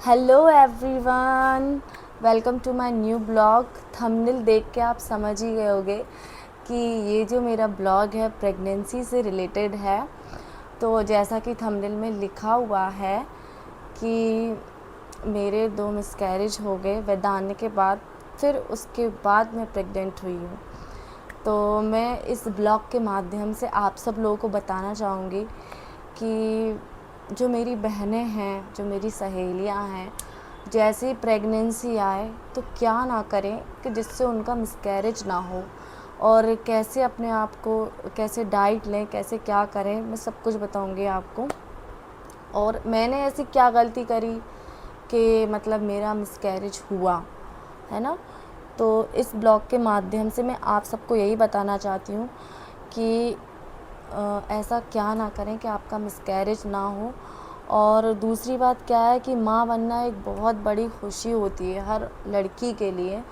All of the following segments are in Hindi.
Hello everyone, welcome to my new blog. Thumbnail देख के आप समझ ही गए होंगे कि ये जो मेरा ब्लॉग है प्रेगनेंसी से रिलेटेड है। तो जैसा कि थंबनेल में लिखा हुआ है कि मेरे 2 मिसकैरेज हो गए वैदान्य के बाद, फिर उसके बाद मैं प्रेग्नेंट हुई हूँ। तो मैं इस ब्लॉग के माध्यम से आप सब लोगों को बताना चाहूँगी कि जो मेरी बहनें हैं, जो मेरी सहेलियां हैं, जैसे ही प्रेगनेंसी आए तो क्या ना करें कि जिससे उनका मिसकैरेज ना हो, और कैसे अपने आप को कैसे डाइट लें, कैसे क्या करें, मैं सब कुछ बताऊंगी आपको। और मैंने ऐसी क्या गलती करी कि मतलब मेरा मिसकैरेज हुआ, है ना। तो इस ब्लॉग के माध्यम से मैं आप सबको यही बताना चाहती हूँ कि ऐसा क्या ना करें कि आपका मिसकैरेज ना हो। और दूसरी बात क्या है कि माँ बनना एक बहुत बड़ी खुशी होती है हर लड़की के लिए।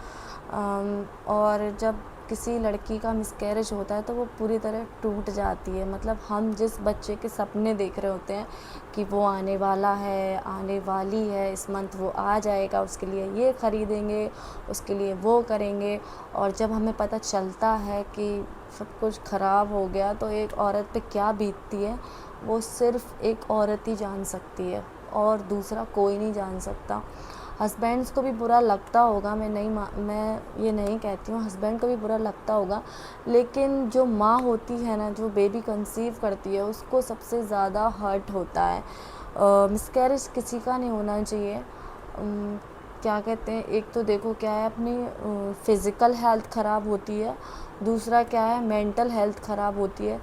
और जब किसी लड़की का मिसकैरेज होता है तो वो पूरी तरह टूट जाती है। मतलब हम जिस बच्चे के सपने देख रहे होते हैं कि वो आने वाला है, आने वाली है, इस मंथ वो आ जाएगा, उसके लिए ये ख़रीदेंगे, उसके लिए वो करेंगे, और जब हमें पता चलता है कि सब कुछ ख़राब हो गया तो एक औरत पे क्या बीतती है वो सिर्फ़ एक औरत ही जान सकती है, और दूसरा कोई नहीं जान सकता। हस्बैंड्स को भी बुरा लगता होगा, मैं ये नहीं कहती हूँ, हस्बैंड को भी बुरा लगता होगा, लेकिन जो माँ होती है ना, जो बेबी कंसीव करती है, उसको सबसे ज़्यादा हर्ट होता है। मिसकैरेज किसी का नहीं होना चाहिए। क्या कहते हैं, एक तो देखो क्या है, अपनी फ़िज़िकल हेल्थ ख़राब होती है, दूसरा क्या है मेंटल हेल्थ ख़राब होती है,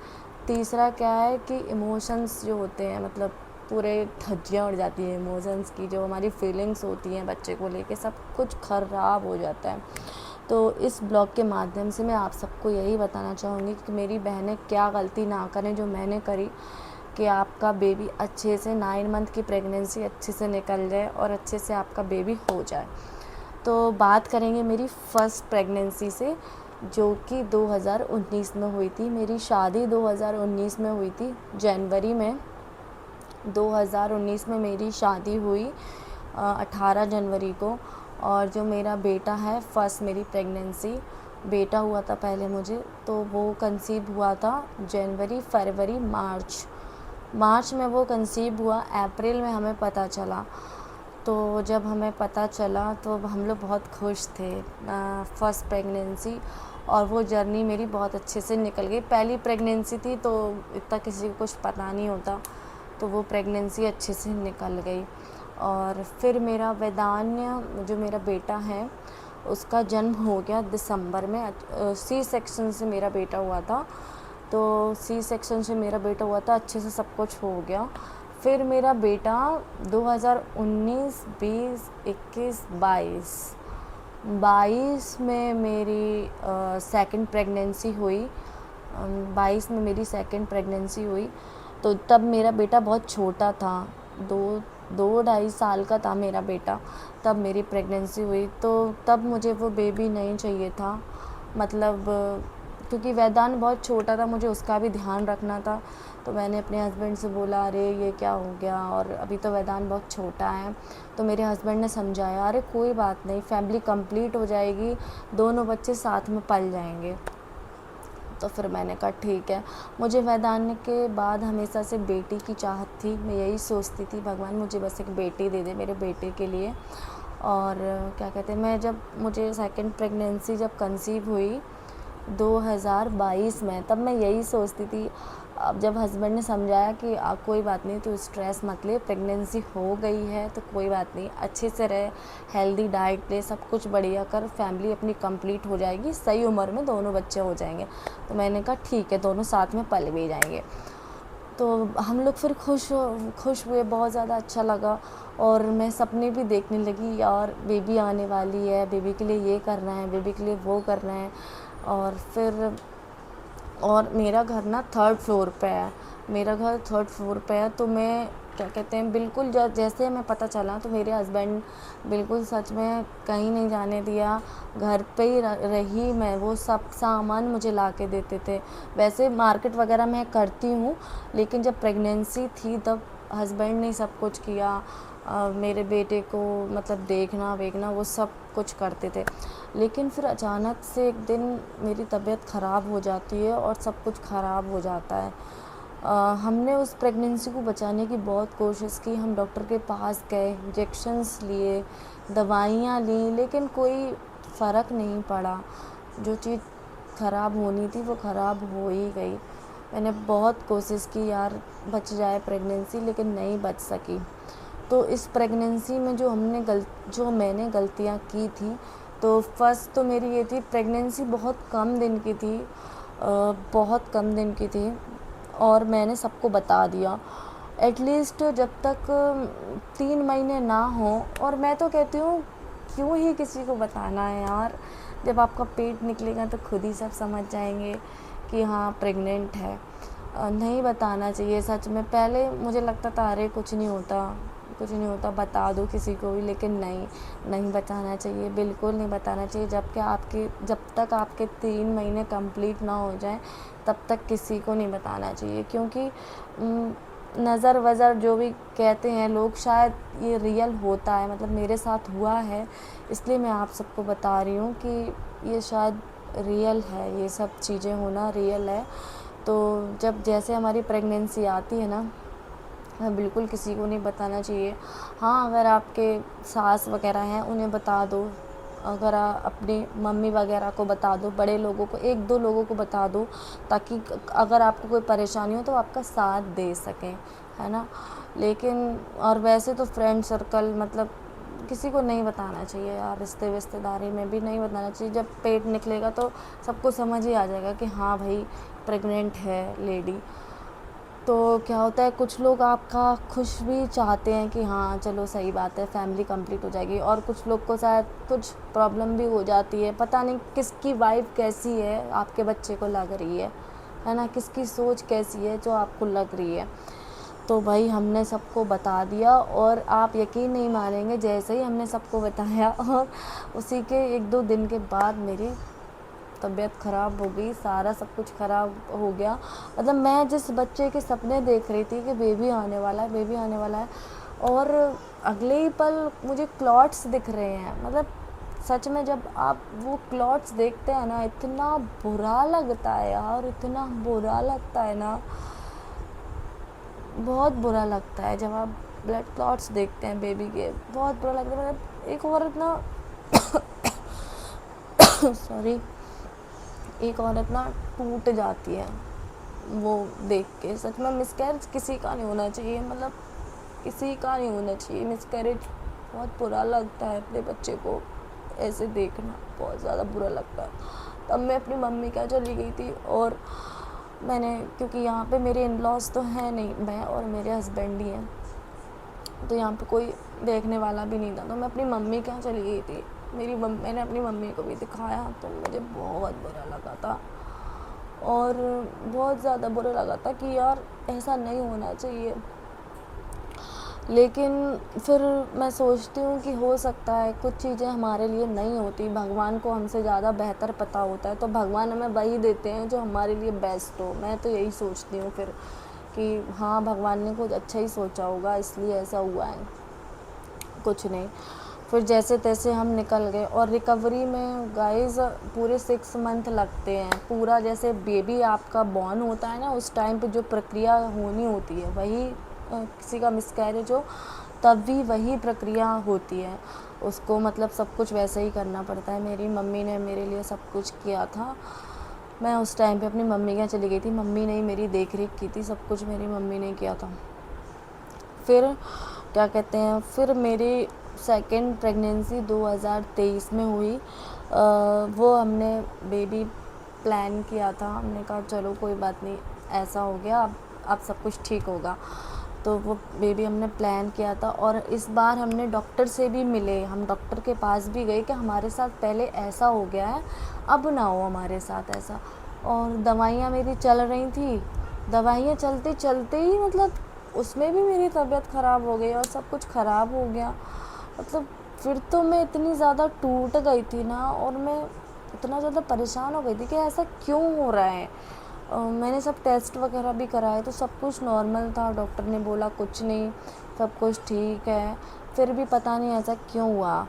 तीसरा क्या है कि इमोशंस जो होते हैं, मतलब पूरे धज्जियाँ उड़ जाती हैं इमोशंस की, जो हमारी फीलिंग्स होती हैं बच्चे को लेके, सब कुछ ख़राब हो जाता है। तो इस ब्लॉग के माध्यम से मैं आप सबको यही बताना चाहूँगी कि मेरी बहनें क्या गलती ना करें जो मैंने करी, कि आपका बेबी अच्छे से 9 मंथ की प्रेगनेंसी अच्छे से निकल जाए और अच्छे से आपका बेबी हो जाए। तो बात करेंगे मेरी फ़र्स्ट प्रेगनेंसी से, जो कि 2019 में हुई थी। मेरी शादी 2019 में हुई थी, जनवरी में 2019 में मेरी शादी हुई 18 जनवरी को। और जो मेरा बेटा है, फर्स्ट मेरी प्रेगनेंसी बेटा हुआ था पहले मुझे, तो वो कंसीव हुआ था जनवरी, फरवरी, मार्च में वो कंसीव हुआ। अप्रैल में हमें पता चला। तो जब हमें पता चला तो हम लोग बहुत खुश थे, फर्स्ट प्रेगनेंसी, और वो जर्नी मेरी बहुत अच्छे से निकल गई। पहली प्रेगनेंसी थी तो इतना किसी को कुछ पता नहीं होता, तो वो प्रेगनेंसी अच्छे से निकल गई। और फिर मेरा वेदान्य जो मेरा बेटा है उसका जन्म हो गया दिसंबर में। सी सेक्शन से मेरा बेटा हुआ था, तो सी सेक्शन से मेरा बेटा हुआ था, अच्छे से सब कुछ हो गया। फिर मेरा बेटा 2019, 20, 21, 22 में मेरी सेकंड प्रेगनेंसी हुई। 22 में मेरी सेकंड प्रेगनेंसी हुई। तो तब मेरा बेटा बहुत छोटा था, दो ढाई साल का था मेरा बेटा तब मेरी प्रेगनेंसी हुई। तो तब मुझे वो बेबी नहीं चाहिए था, मतलब क्योंकि वैदान बहुत छोटा था, मुझे उसका भी ध्यान रखना था। तो मैंने अपने हस्बैंड से बोला, अरे ये क्या हो गया, और अभी तो वैदान बहुत छोटा है। तो मेरे हस्बैंड ने समझाया, अरे कोई बात नहीं, फैमिली कंप्लीट हो जाएगी, दोनों बच्चे साथ में पल जाएंगे। तो फिर मैंने कहा ठीक है। मुझे वैदान्य के बाद हमेशा से बेटी की चाहत थी, मैं यही सोचती थी भगवान मुझे बस एक बेटी दे दे मेरे बेटे के लिए। और क्या कहते हैं, मैं जब मुझे सेकंड प्रेगनेंसी जब कंसीव हुई 2022 में, तब मैं यही सोचती थी। अब जब हस्बैंड ने समझाया कि कोई बात नहीं, तो स्ट्रेस मत ले, प्रेगनेंसी हो गई है तो कोई बात नहीं, अच्छे से रहे, हेल्दी डाइट ले, सब कुछ बढ़िया कर, फैमिली अपनी कंप्लीट हो जाएगी, सही उम्र में दोनों बच्चे हो जाएंगे। तो मैंने कहा ठीक है, दोनों साथ में पल भी जाएंगे। तो हम लोग फिर खुश हुए, बहुत ज़्यादा अच्छा लगा। और मैं सपने भी देखने लगी, यार बेबी आने वाली है, बेबी के लिए ये करना है, बेबी के लिए वो करना है। और फिर और मेरा घर ना थर्ड फ्लोर पे है, मेरा घर थर्ड फ्लोर पे है। तो मैं क्या कहते हैं, बिल्कुल जैसे हमें पता चला तो मेरे हस्बैंड बिल्कुल सच में कहीं नहीं जाने दिया, घर पे ही रही मैं। वो सब सामान मुझे ला के देते थे। वैसे मार्केट वगैरह मैं करती हूँ, लेकिन जब प्रेगनेंसी थी तब हस्बैंड ने सब कुछ किया, मेरे बेटे को मतलब देखना वेखना वो सब कुछ करते थे। लेकिन फिर अचानक से एक दिन मेरी तबीयत ख़राब हो जाती है और सब कुछ ख़राब हो जाता है। हमने उस प्रेगनेंसी को बचाने की बहुत कोशिश की, हम डॉक्टर के पास गए, इंजेक्शन्स लिए, दवाइयाँ ली, लेकिन कोई फ़र्क नहीं पड़ा। जो चीज़ ख़राब होनी थी वो ख़राब हो ही गई। मैंने बहुत कोशिश की यार बच जाए प्रेगनेंसी, लेकिन नहीं बच सकी। तो इस प्रेगनेंसी में जो मैंने गलतियाँ की थी, तो फर्स्ट तो मेरी ये थी, प्रेगनेंसी बहुत कम दिन की थी, बहुत कम दिन की थी और मैंने सबको बता दिया। एटलीस्ट जब तक 3 महीने ना हो, और मैं तो कहती हूँ क्यों ही किसी को बताना है यार, जब आपका पेट निकलेगा तो खुद ही सब समझ जाएंगे कि हाँ प्रेग्नेंट है। नहीं बताना चाहिए सच में। पहले मुझे लगता था अरे कुछ नहीं होता बता दो किसी को भी, लेकिन नहीं बताना चाहिए, बिल्कुल नहीं बताना चाहिए। जब तक आपके 3 महीने कंप्लीट ना हो जाए तब तक किसी को नहीं बताना चाहिए, क्योंकि नज़र वज़र जो भी कहते हैं लोग, शायद ये रियल होता है, मतलब मेरे साथ हुआ है, इसलिए मैं आप सबको बता रही हूँ कि ये शायद रियल है, ये सब चीज़ें होना रियल है। तो जब जैसे हमारी प्रेगनेंसी आती है ना, बिल्कुल किसी को नहीं बताना चाहिए। हाँ, अगर आपके सास वगैरह हैं उन्हें बता दो, अगर अपनी मम्मी वगैरह को बता दो, बड़े लोगों को 1-2 लोगों को बता दो, ताकि अगर आपको कोई परेशानी हो तो आपका साथ दे सकें, है ना। लेकिन और वैसे तो फ्रेंड सर्कल मतलब किसी को नहीं बताना चाहिए यार, रिश्तेदारी में भी नहीं बताना चाहिए। जब पेट निकलेगा तो सबको समझ ही आ जाएगा कि हाँ भाई प्रेग्नेंट है लेडी। तो क्या होता है, कुछ लोग आपका खुश भी चाहते हैं कि हाँ चलो सही बात है, फैमिली कंप्लीट हो जाएगी, और कुछ लोग को शायद कुछ प्रॉब्लम भी हो जाती है, पता नहीं किसकी वाइफ कैसी है आपके बच्चे को लग रही है ना, किसकी सोच कैसी है जो आपको लग रही है। तो भाई हमने सबको बता दिया, और आप यकीन नहीं मानेंगे, जैसे ही हमने सबको बताया और उसी के 1-2 दिन के बाद मेरी तबीयत ख़राब हो गई, सारा सब कुछ ख़राब हो गया। मतलब मैं जिस बच्चे के सपने देख रही थी कि बेबी आने वाला है, और अगले ही पल मुझे क्लॉट्स दिख रहे हैं। मतलब सच में जब आप वो क्लॉट्स देखते हैं ना, इतना बुरा लगता है यार, इतना बुरा लगता है ना, बहुत बुरा लगता है जब आप ब्लड क्लॉट्स देखते हैं बेबी के, बहुत बुरा लगता है। मतलब एक औरत ना सॉरी, एक औरत ना टूट जाती है वो देख के। सच में मिसकैरेज किसी का नहीं होना चाहिए, मतलब किसी का नहीं होना चाहिए मिसकैरेज। बहुत बुरा लगता है अपने बच्चे को ऐसे देखना, बहुत ज़्यादा बुरा लगता है। तब मैं अपनी मम्मी के यहाँ चली गई थी, और मैंने, क्योंकि यहाँ पे मेरे इन लॉज तो हैं नहीं, मैं और मेरे हस्बैंड ही हैं, तो यहाँ पे कोई देखने वाला भी नहीं था, तो मैं अपनी मम्मी के यहाँ चली गई थी। मैंने अपनी मम्मी को भी दिखाया, तो मुझे बहुत बुरा लगा था, और बहुत ज़्यादा बुरा लगा था कि यार ऐसा नहीं होना चाहिए। लेकिन फिर मैं सोचती हूँ कि हो सकता है कुछ चीज़ें हमारे लिए नहीं होती, भगवान को हमसे ज़्यादा बेहतर पता होता है, तो भगवान हमें वही देते हैं जो हमारे लिए बेस्ट हो। मैं तो यही सोचती हूँ फिर कि हाँ भगवान ने कुछ अच्छा ही सोचा होगा, इसलिए ऐसा हुआ है, कुछ नहीं। फिर जैसे तैसे हम निकल गए, और रिकवरी में गाइस पूरे 6 मंथ लगते हैं। पूरा जैसे बेबी आपका बॉर्न होता है ना, उस टाइम पे जो प्रक्रिया होनी होती है वही, किसी का मिसकैरेज हो तब भी वही प्रक्रिया होती है उसको, मतलब सब कुछ वैसे ही करना पड़ता है। मेरी मम्मी ने मेरे लिए सब कुछ किया था। मैं उस टाइम पे अपनी मम्मी के यहाँ चली गई थी, मम्मी ने ही मेरी देख रेख की थी, सब कुछ मेरी मम्मी ने किया था। फिर क्या कहते हैं, फिर मेरी सेकंड प्रेगनेंसी 2023 में हुई। वो हमने बेबी प्लान किया था, हमने कहा चलो कोई बात नहीं, ऐसा हो गया, अब सब कुछ ठीक होगा। तो वो बेबी हमने प्लान किया था, और इस बार हमने डॉक्टर से भी मिले, हम डॉक्टर के पास भी गए कि हमारे साथ पहले ऐसा हो गया है, अब ना हो हमारे साथ ऐसा। और दवाइयाँ मेरी चल रही थी, दवाइयाँ चलते चलते ही मतलब उसमें भी मेरी तबीयत ख़राब हो गई और सब कुछ ख़राब हो गया। मतलब फिर तो मैं इतनी ज़्यादा टूट गई थी ना, और मैं इतना ज़्यादा परेशान हो गई थी कि ऐसा क्यों हो रहा है। मैंने सब टेस्ट वगैरह भी कराए तो सब कुछ नॉर्मल था, डॉक्टर ने बोला कुछ नहीं, सब कुछ ठीक है। फिर भी पता नहीं ऐसा क्यों हुआ,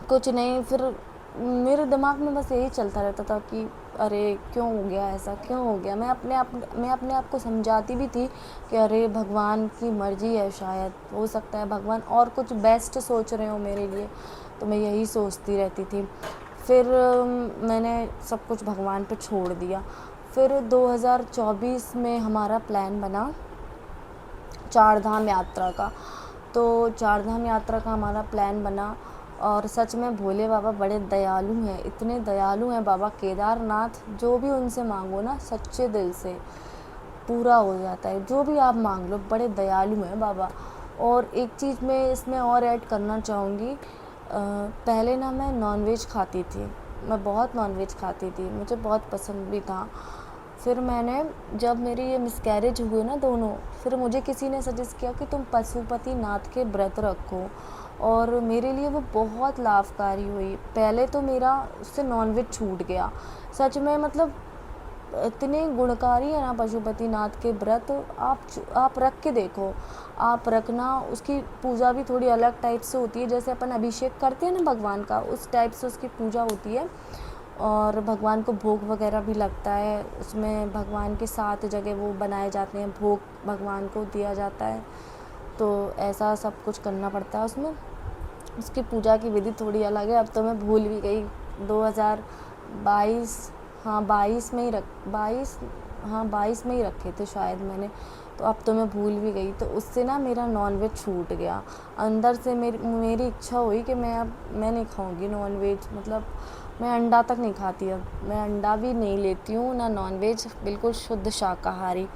कुछ नहीं। फिर मेरे दिमाग में बस यही चलता रहता था कि अरे क्यों हो गया ऐसा, क्यों हो गया। मैं अपने आप को समझाती भी थी कि अरे भगवान की मर्ज़ी है, शायद हो सकता है भगवान और कुछ बेस्ट सोच रहे हो मेरे लिए, तो मैं यही सोचती रहती थी। फिर मैंने सब कुछ भगवान पे छोड़ दिया। फिर 2024 में हमारा प्लान बना चार धाम यात्रा का। तो चार धाम यात्रा का हमारा प्लान बना और सच में भोले बाबा बड़े दयालु हैं, इतने दयालु हैं बाबा केदारनाथ। जो भी उनसे मांगो ना सच्चे दिल से पूरा हो जाता है, जो भी आप मांग लो, बड़े दयालु हैं बाबा। और एक चीज़ मैं इसमें और ऐड करना चाहूँगी, पहले ना मैं नॉनवेज खाती थी, मैं बहुत नॉनवेज खाती थी, मुझे बहुत पसंद भी था। फिर मैंने जब मेरी ये मिसकैरेज हुए ना दोनों, फिर मुझे किसी ने सजेस्ट किया कि तुम पशुपति नाथ के व्रत रखो, और मेरे लिए वो बहुत लाभकारी हुई। पहले तो मेरा उससे नॉनवेज छूट गया, सच में मतलब इतने गुणकारी है ना पशुपति नाथ के व्रत। आप रख के देखो, आप रखना। उसकी पूजा भी थोड़ी अलग टाइप से होती है, जैसे अपन अभिषेक करते हैं ना भगवान का, उस टाइप से उसकी पूजा होती है। और भगवान को भोग वगैरह भी लगता है उसमें, भगवान के 7 जगह वो बनाए जाते हैं, भोग भगवान को दिया जाता है। तो ऐसा सब कुछ करना पड़ता है उसमें। उसकी पूजा की विधि थोड़ी अलग है, अब तो मैं भूल भी गई। 2022, हाँ 22 में ही 22 में ही रखे थे शायद मैंने, तो अब तो मैं भूल भी गई। तो उससे ना मेरा नॉनवेज छूट गया, अंदर से मेरी इच्छा हुई कि मैं नहीं खाऊंगी नॉनवेज, मतलब मैं अंडा तक नहीं खाती, अब मैं अंडा भी नहीं लेती हूँ ना नॉनवेज, बिल्कुल शुद्ध शाकाहारी।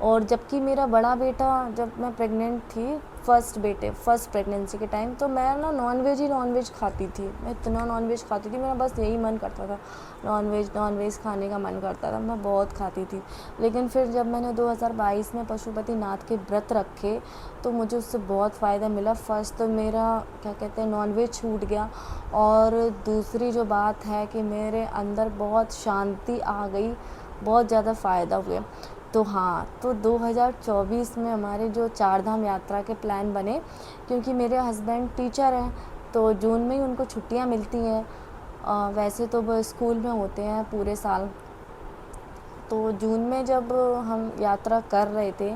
और जबकि मेरा बड़ा बेटा, जब मैं प्रेग्नेंट थी, फर्स्ट प्रेगनेंसी के टाइम, तो मैं ना नॉनवेज खाती थी, मैं इतना नॉनवेज खाती थी, मेरा बस यही मन करता था, नॉनवेज खाने का मन करता था, मैं बहुत खाती थी। लेकिन फिर जब मैंने 2022 में पशुपति नाथ के व्रत रखे तो मुझे उससे बहुत फ़ायदा मिला। फर्स्ट तो मेरा क्या कहते हैं नॉनवेज छूट गया, और दूसरी जो बात है कि मेरे अंदर बहुत शांति आ गई, बहुत ज़्यादा फ़ायदा हुए। तो हाँ, तो 2024 में हमारे जो चार धाम यात्रा के प्लान बने, क्योंकि मेरे हस्बैंड टीचर हैं तो जून में ही उनको छुट्टियां मिलती हैं। वैसे तो वो स्कूल में होते हैं पूरे साल। तो जून में जब हम यात्रा कर रहे थे,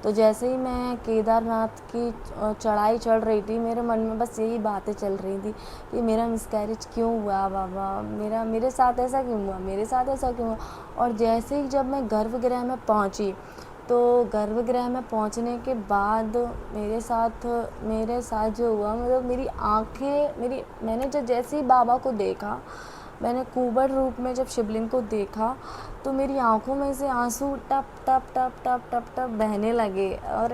तो जैसे ही मैं केदारनाथ की चढ़ाई चढ़ रही थी, मेरे मन में बस यही बातें चल रही थी कि मेरा मिसकैरेज क्यों हुआ बाबा, मेरे साथ ऐसा क्यों हुआ, मेरे साथ ऐसा क्यों हुआ। और जैसे ही जब मैं गर्भगृह में पहुंची, तो गर्भगृह में पहुंचने के बाद मेरे साथ जो हुआ, मतलब मेरी आँखें, मैंने जैसे ही बाबा को देखा, मैंने कुबड़ रूप में जब शिवलिंग को देखा, तो मेरी आंखों में से आंसू टप टप टप टप टप टप बहने लगे। और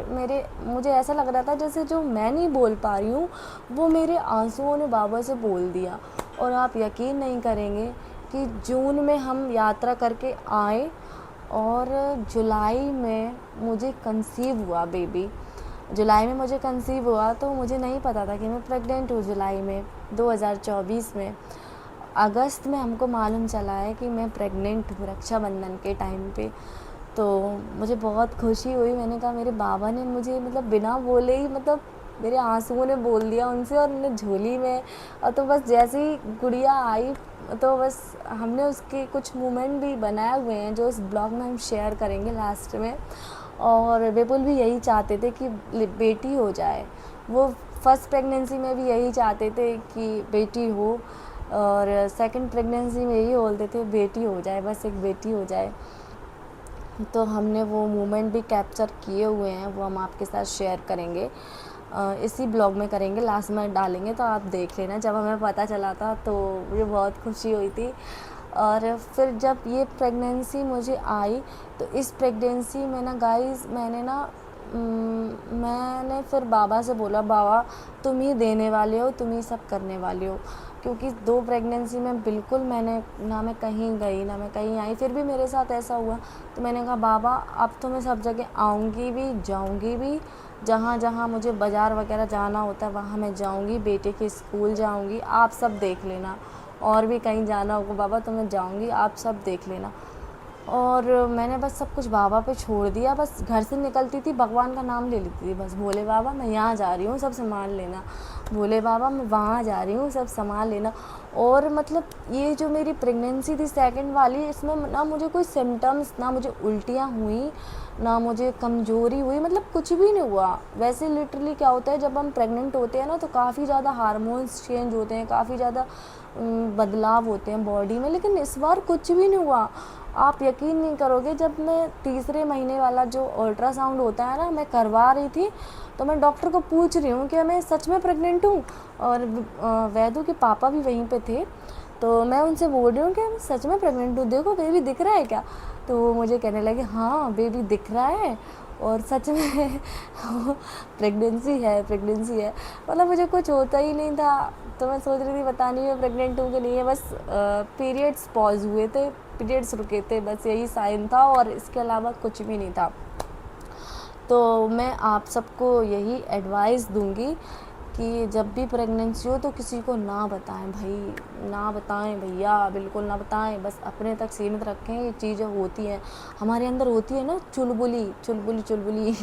मुझे ऐसा लग रहा था जैसे जो मैं नहीं बोल पा रही हूँ, वो मेरे आंसुओं ने बाबा से बोल दिया। और आप यकीन नहीं करेंगे कि जून में हम यात्रा करके आए और जुलाई में मुझे कंसीव हुआ बेबी। जुलाई में मुझे कंसीव हुआ, तो मुझे नहीं पता था कि मैं प्रेग्नेंट हूँ जुलाई में 2024 में। अगस्त में हमको मालूम चला है कि मैं प्रेग्नेंट हूँ, रक्षाबंधन के टाइम पे। तो मुझे बहुत खुशी हुई, मैंने कहा मेरे बाबा ने मुझे मतलब बिना बोले ही, मतलब मेरे आंसुओं ने बोल दिया उनसे, और उन्होंने झोली में। और तो बस जैसे ही गुड़िया आई, तो बस हमने उसके कुछ मोमेंट भी बनाए हुए हैं जो इस ब्लॉग में हम शेयर करेंगे लास्ट में। और विपुल भी यही चाहते थे कि बेटी हो जाए, वो फर्स्ट प्रेगनेंसी में भी यही चाहते थे कि बेटी हो, और सेकंड प्रेगनेंसी में यही बोलते थे बेटी हो जाए, बस एक बेटी हो जाए। तो हमने वो मोमेंट भी कैप्चर किए हुए हैं, वो हम आपके साथ शेयर करेंगे, इसी ब्लॉग में करेंगे, लास्ट में डालेंगे, तो आप देख लेना। जब हमें पता चला था तो मुझे बहुत खुशी हुई थी। और फिर जब ये प्रेगनेंसी मुझे आई, तो इस प्रेगनेंसी में ना गाइस, मैंने फिर बाबा से बोला, बाबा तुम ही देने वाले हो, तुम ही सब करने वाले हो। क्योंकि 2 प्रेगनेंसी में बिल्कुल ना मैं कहीं गई ना मैं कहीं आई, फिर भी मेरे साथ ऐसा हुआ। तो मैंने कहा बाबा अब तो मैं सब जगह आऊँगी भी, जाऊँगी भी, जहाँ जहाँ मुझे बाज़ार वगैरह जाना होता है वहाँ मैं जाऊँगी, बेटे के स्कूल जाऊँगी, आप सब देख लेना। और भी कहीं जाना होगा बाबा तो मैं जाऊँगी, आप सब देख लेना। और मैंने बस सब कुछ बाबा पे छोड़ दिया। बस घर से निकलती थी भगवान का नाम ले लेती थी, बस भोले बाबा मैं यहाँ जा रही हूँ सब संभाल लेना, भोले बाबा मैं वहाँ जा रही हूँ सब संभाल लेना। और मतलब ये जो मेरी प्रेगनेंसी थी सेकंड वाली, इसमें ना मुझे कोई सिम्टम्स, ना मुझे उल्टियाँ हुई, ना मुझे कमज़ोरी हुई, मतलब कुछ भी नहीं हुआ। वैसे लिटरली क्या होता है जब हम प्रेग्नेंट होते हैं ना तो काफ़ी ज़्यादा हार्मोन्स चेंज होते हैं, काफ़ी ज़्यादा बदलाव होते हैं बॉडी में, लेकिन इस बार कुछ भी नहीं हुआ। आप यकीन नहीं करोगे, जब मैं तीसरे महीने वाला जो अल्ट्रासाउंड होता है ना मैं करवा रही थी, तो मैं डॉक्टर को पूछ रही हूँ कि मैं सच में प्रेग्नेंट हूँ। और वैदू के पापा भी वहीं पे थे, तो मैं उनसे बोल रही हूँ कि मैं सच में प्रेग्नेंट हूँ, देखो बेबी दिख रहा है क्या। तो वो मुझे कहने लगे हाँ बेबी दिख रहा है और सच में प्रेगनेंसी है। मतलब मुझे कुछ होता ही नहीं था, तो मैं सोच रही थी पता नहीं मैं प्रेग्नेंट हूँ कि नहीं है। बस पीरियड्स पॉज हुए थे, पीरियड्स रुके थे, बस यही साइन था और इसके अलावा कुछ भी नहीं था। तो मैं आप सबको यही एडवाइस दूंगी कि जब भी प्रेगनेंसी हो तो किसी को ना बताएं भाई, ना बताएं भैया, बिल्कुल ना बताएं, बस अपने तक सीमित रखें। ये चीज़ें होती हैं हमारे अंदर, होती है ना चुलबुली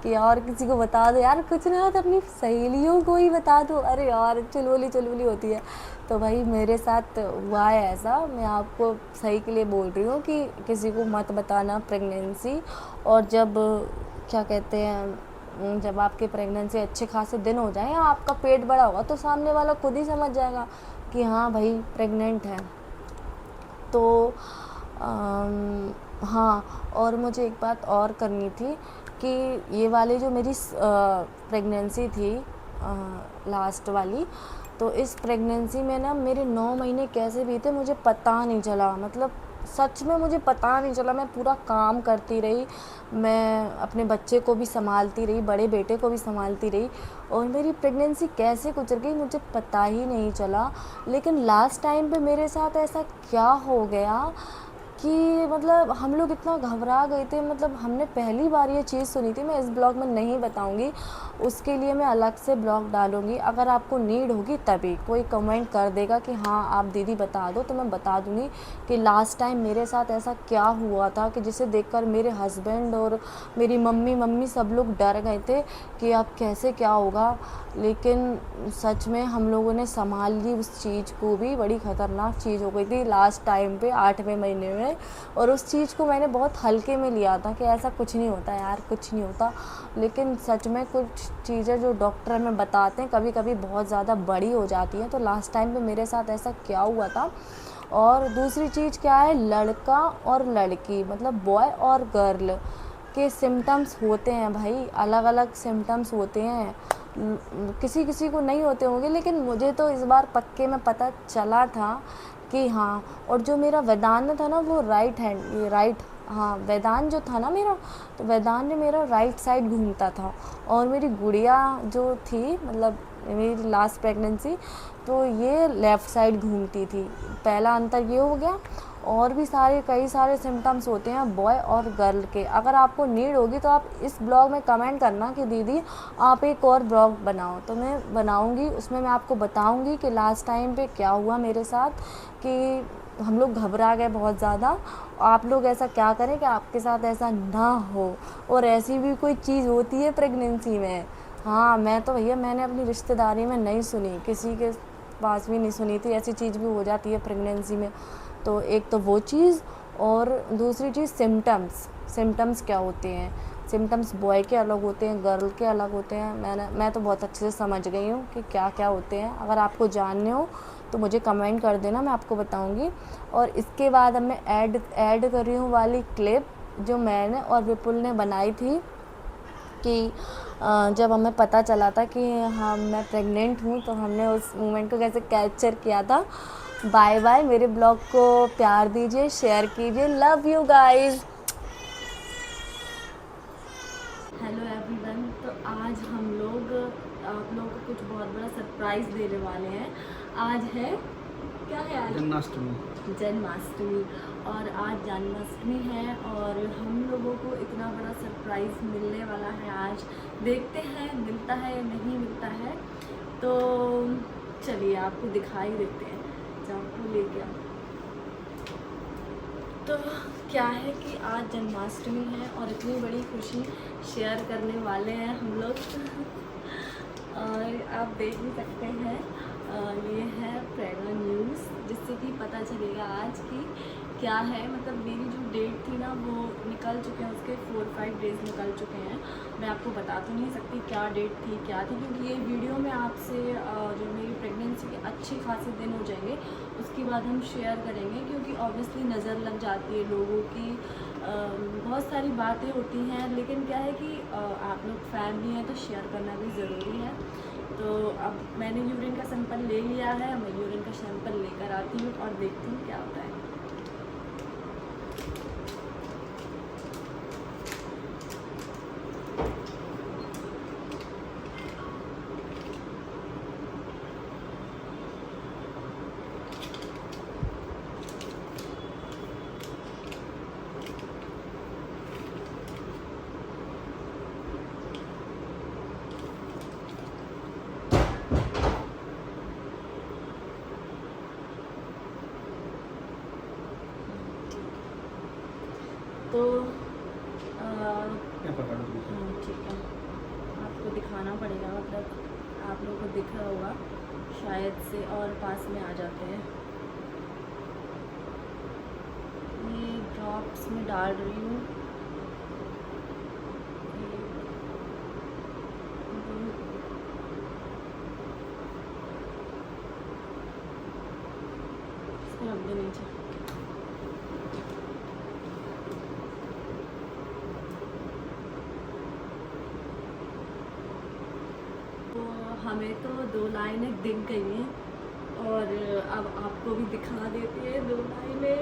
कि यार किसी को बता दो यार, कुछ ना हो तो अपनी सहेलियों को ही बता दो, अरे यार चुलबुली होती है। तो भाई मेरे साथ हुआ है ऐसा, मैं आपको सही के लिए बोल रही हूँ कि किसी को मत बताना प्रेगनेंसी। और जब क्या कहते हैं, जब आपके प्रेगनेंसी अच्छे खासे दिन हो जाए या आपका पेट बड़ा होगा तो सामने वाला खुद ही समझ जाएगा कि हाँ भाई प्रेग्नेंट है। तो हाँ, और मुझे एक बात और करनी थी कि ये वाली जो मेरी प्रेगनेंसी थी लास्ट वाली, तो इस प्रेगनेंसी में ना मेरे 9 महीने कैसे बीते मुझे पता नहीं चला। मतलब सच में मुझे पता नहीं चला, मैं पूरा काम करती रही, मैं अपने बच्चे को भी संभालती रही, बड़े बेटे को भी संभालती रही, और मेरी प्रेगनेंसी कैसे गुजर गई मुझे पता ही नहीं चला। लेकिन लास्ट टाइम पे मेरे साथ ऐसा क्या हो गया कि मतलब हम लोग इतना घबरा गए थे। मतलब हमने पहली बार ये चीज़ सुनी थी, मैं इस ब्लॉग में नहीं बताऊंगी, उसके लिए मैं अलग से ब्लॉग डालूंगी। अगर आपको नीड होगी तभी कोई कमेंट कर देगा कि हाँ आप दीदी बता दो, तो मैं बता दूंगी कि लास्ट टाइम मेरे साथ ऐसा क्या हुआ था कि जिसे देखकर मेरे हस्बैंड और मेरी मम्मी सब लोग डर गए थे कि अब कैसे क्या होगा। लेकिन सच में हम लोगों ने संभाल ली उस चीज़ को भी, बड़ी ख़तरनाक चीज़ हो गई थी लास्ट टाइम पे 8वें महीने में। और उस चीज़ को मैंने बहुत हल्के में लिया था कि ऐसा कुछ नहीं होता यार, कुछ नहीं होता। लेकिन सच में कुछ चीज़ें जो डॉक्टर हमें बताते हैं कभी कभी बहुत ज़्यादा बड़ी हो जाती हैं। तो लास्ट टाइम पे मेरे साथ ऐसा क्या हुआ था। और दूसरी चीज़ क्या है, लड़का और लड़की मतलब बॉय और गर्ल के सिम्टम्स होते हैं भाई, अलग अलग सिम्टम्स होते हैं, किसी किसी को नहीं होते होंगे, लेकिन मुझे तो इस बार पक्के में पता चला था कि हाँ। और जो मेरा वेदान था ना वो राइट हैंड, ये राइट, हाँ वेदान जो था ना मेरा, तो वेदान ने मेरा राइट साइड घूमता था। और मेरी गुड़िया जो थी, मतलब मेरी लास्ट प्रेगनेंसी, तो ये लेफ़्ट साइड घूमती थी। पहला अंतर ये हो गया। और भी कई सारे सिम्टम्स होते हैं बॉय और गर्ल के। अगर आपको नीड होगी तो आप इस ब्लॉग में कमेंट करना कि दीदी आप एक और ब्लॉग बनाओ, तो मैं बनाऊंगी। उसमें मैं आपको बताऊंगी कि लास्ट टाइम पे क्या हुआ मेरे साथ, कि हम लोग घबरा गए बहुत ज़्यादा। आप लोग ऐसा क्या करें कि आपके साथ ऐसा ना हो। और ऐसी भी कोई चीज़ होती है प्रेगनेंसी में, हाँ मैं तो भैया मैंने अपनी रिश्तेदारी में नहीं सुनी, किसी के पास भी नहीं सुनी थी, ऐसी चीज़ भी हो जाती है प्रेगनेंसी में। तो एक तो वो चीज़, और दूसरी चीज़ सिम्टम्स क्या होते हैं। सिम्टम्स बॉय के अलग होते हैं, गर्ल के अलग होते हैं। मैं तो बहुत अच्छे से समझ गई हूँ कि क्या क्या होते हैं। अगर आपको जानने हो तो मुझे कमेंट कर देना, मैं आपको बताऊँगी। और इसके बाद अब मैं ऐड कर रही हूँ वाली क्लिप जो मैंने और विपुल ने बनाई थी कि जब हमें पता चला था कि हाँ मैं प्रेग्नेंट हूँ, तो हमने उस मोमेंट को कैसे कैप्चर किया था। बाय बाय, मेरे ब्लॉग को प्यार दीजिए, शेयर कीजिए, love you guys. Hello everyone, तो आज हम लोग आप लोगों को कुछ बहुत बड़ा सरप्राइज़ देने वाले हैं। आज है, क्या है आज? जन्माष्टमी। और आज जन्माष्टमी है और हम लोगों को इतना बड़ा सरप्राइज़ मिलने वाला है आज। देखते हैं मिलता है या नहीं मिलता है, तो चलिए आपको दिखाई देते हैं, जाओ लेके आओ। तो क्या है कि आज जन्माष्टमी है और इतनी बड़ी खुशी शेयर करने वाले हैं हम लोग। और आप देख भी सकते हैं ये है प्रेरणा न्यूज़, जिससे कि पता चलेगा आज की क्या है। मतलब मेरी जो डेट थी ना वो निकल चुके हैं, उसके 4-5 डेज़ निकल चुके हैं। मैं आपको बता तो नहीं सकती क्या डेट थी क्या थी, क्योंकि ये वीडियो में आपसे जो मेरी प्रेगनेंसी के अच्छे खासे दिन हो जाएंगे उसके बाद हम शेयर करेंगे, क्योंकि ऑब्वियसली नज़र लग जाती है लोगों की। बहुत सारी बातें होती हैं, लेकिन क्या है कि आप लोग फैमिली हैं तो शेयर करना भी ज़रूरी है। तो अब मैंने यूरिन का सैंपल ले लिया है, मैं यूरिन का सैंपल लेकर आती हूँ और देखती हूँ क्या होता है। तो ठीक है, आपको दिखाना पड़ेगा, मतलब आप लोगों को दिख रहा होगा शायद से, और पास में आ जाते हैं। ये ड्रॉप्स में डाल रही हूँ। इसको रख दो नीचे। हमें तो 2 लाइनें दिख गई हैं और अब आपको भी दिखा देती है 2 लाइनें।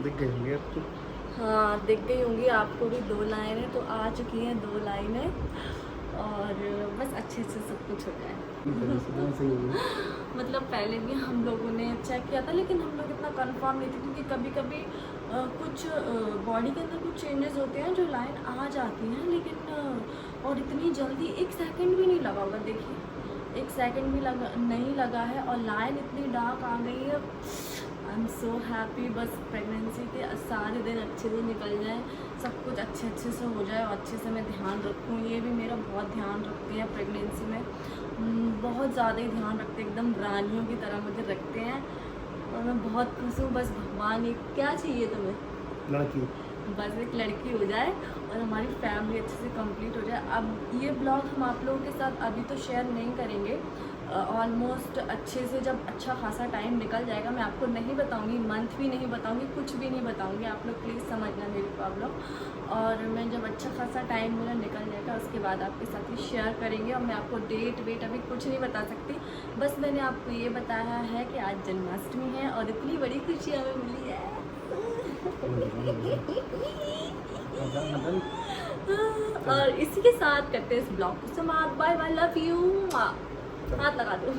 दिख गई होंगी आपको? हाँ, दिख गई होंगी आपको भी 2 लाइनें, तो आ चुकी हैं 2 लाइनें और बस अच्छे से सब कुछ हो जाए। मतलब पहले भी हम लोगों ने चेक किया था, लेकिन हम लोग इतना कंफर्म नहीं थे, क्योंकि कभी कभी कुछ बॉडी के अंदर कुछ चेंजेस होते हैं जो लाइन आ जाती हैं, लेकिन और इतनी जल्दी 1 सेकंड भी नहीं लगा होगा। देखिए 1 सेकंड भी नहीं लगा है और लाइन इतनी डार्क आ गई है। I am so happy. बस प्रेगनेंसी के सारे दिन अच्छे से निकल जाए, सब कुछ अच्छे से हो जाए और अच्छे से मैं ध्यान रखूँ। ये भी मेरा बहुत ध्यान रखते हैं प्रेगनेंसी में, बहुत ज़्यादा ही ध्यान रखते हैं, एकदम रानियों की तरह मुझे रखते हैं और मैं बहुत खुश हूँ। बस भगवान ये क्या चाहिए तुम्हें? लड़की। बस एक लड़की हो जाए और हमारी फैमिली अच्छे से कंप्लीट हो जाए। अब ये ब्लॉग हम आप लोगों के साथ अभी तो शेयर नहीं करेंगे, ऑलमोस्ट अच्छे से जब अच्छा खासा टाइम निकल जाएगा। मैं आपको नहीं बताऊंगी, मंथ भी नहीं बताऊंगी, कुछ भी नहीं बताऊंगी। आप लोग प्लीज़ समझना मेरी प्रॉब्लम। और मैं जब अच्छा खासा टाइम मेरा निकल जाएगा उसके बाद आपके साथ ही शेयर करेंगे। और मैं आपको डेट वेट अभी कुछ नहीं बता सकती, बस मैंने आपको ये बताया है कि आज जन्माष्टमी है और इतनी बड़ी खुशी हमें मिली है। और इसी के साथ करते हैं इस ब्लॉग को समाप्त। Bye bye, love you. हाथ लगा दो।